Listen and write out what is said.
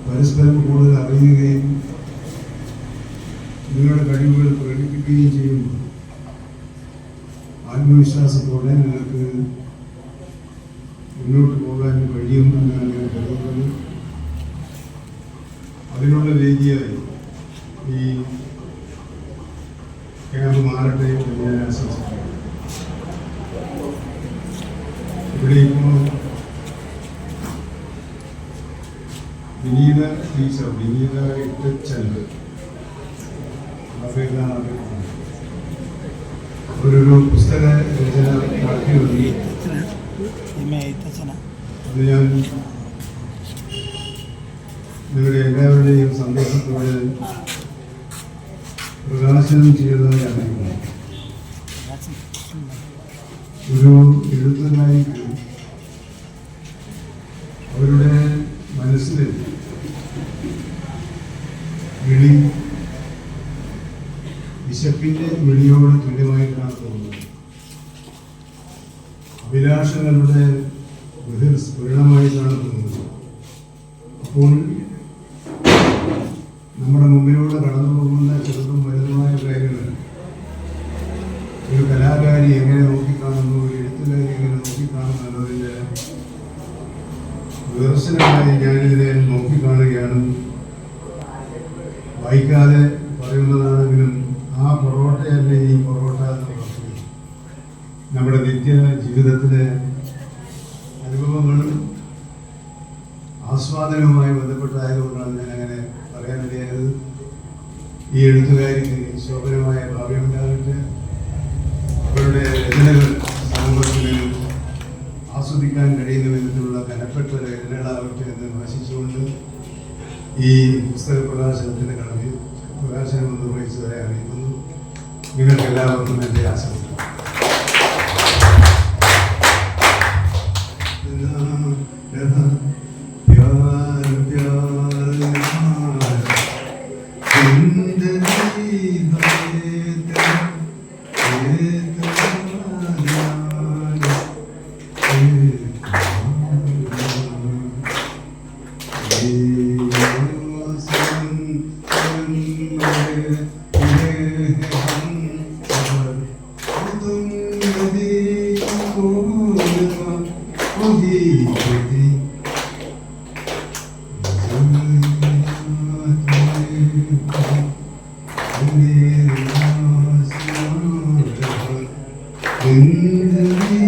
പരസ്പരം കൂടുതൽ അറിയുകയും നിങ്ങളുടെ കഴിവുകൾ പ്രകടിപ്പിക്കുകയും ചെയ്യുമ്പോൾ ആത്മവിശ്വാസത്തോടെ നിങ്ങൾക്ക് മുന്നോട്ട് പോകാൻ കഴിയുമെന്നാണ് ഞാൻ കരുതുന്നത്. അതിനുള്ള വേദിയായി ഈ ക്യാമ്പ് മാറട്ടെ എന്ന് ഞാൻ ആശംസിക്കുന്നു. ഇവിടെ ഇപ്പോൾ വിനീത ടീച്ചർ, വിനീത ഇട്ടച്ചന്ദ്, അവരൊരു പുസ്തക രചന നടത്തിയുണ്ട്. അത് ഞാൻ നിങ്ങളുടെ എല്ലാവരുടെയും സന്തോഷത്തോടെ പ്രകാശനം ചെയ്തതായി അറിയിക്കുന്നു. ഒരു എഴുത്തുകാരിക്ക് അവരുടെ മനസ്സിൽ വിളി വിശപ്പിന്റെ വിളിയോട് തുല്യമായിട്ടാണ് തോന്നുന്നത്. അഭിലാഷങ്ങളുടെ ബഹിർസ്ഫുരണമായിട്ടാണ് തോന്നുന്നത്. അപ്പോൾ നമ്മുടെ മുമ്പിലൂടെ കടന്നു പോകുന്ന ചെറുതും വലുതുമായ കാര്യങ്ങൾ ഒരു കലാകാരി എങ്ങനെ നോക്കിക്കാണുന്നു, ഒരു എഴുത്തുകാരി എങ്ങനെ നോക്കിക്കാണുന്നു എന്നതിൻ്റെ വിമർശനമായി ഞാനിതിനെ നോക്കിക്കാണുകയാണ്. വായിക്കാതെ പറയുന്നതാണെങ്കിലും ആ പൊറോട്ടയല്ലേ ഈ പൊറോട്ട എന്നുള്ളത് നമ്മുടെ നിത്യ ജീവിതത്തിലെ അനുഭവങ്ങളും ആസ്വാദനവുമായി ബന്ധപ്പെട്ടായതുകൊണ്ടാണ് ഞാൻ അങ്ങനെ പറയാനിടയായത്. ഈ എഴുത്തുകാരിക്ക് ശോഭനമായ ഭാവിയുണ്ടാകട്ടെ. അവരുടെ രചനകൾ സമൂഹത്തിന് ആസ്വദിക്കാൻ കഴിയുന്ന വിധത്തിലുള്ള കനപ്പെട്ട രചനകളാവട്ടെ എന്ന് ആശിച്ചുകൊണ്ട് ഈ പുസ്തക പ്രകാശനത്തിന് പ്രകാശനം നിർവഹിച്ചതായി അറിയിക്കുന്നു. നിങ്ങൾക്ക് എല്ലാവർക്കും എൻ്റെ ആശംസ. In the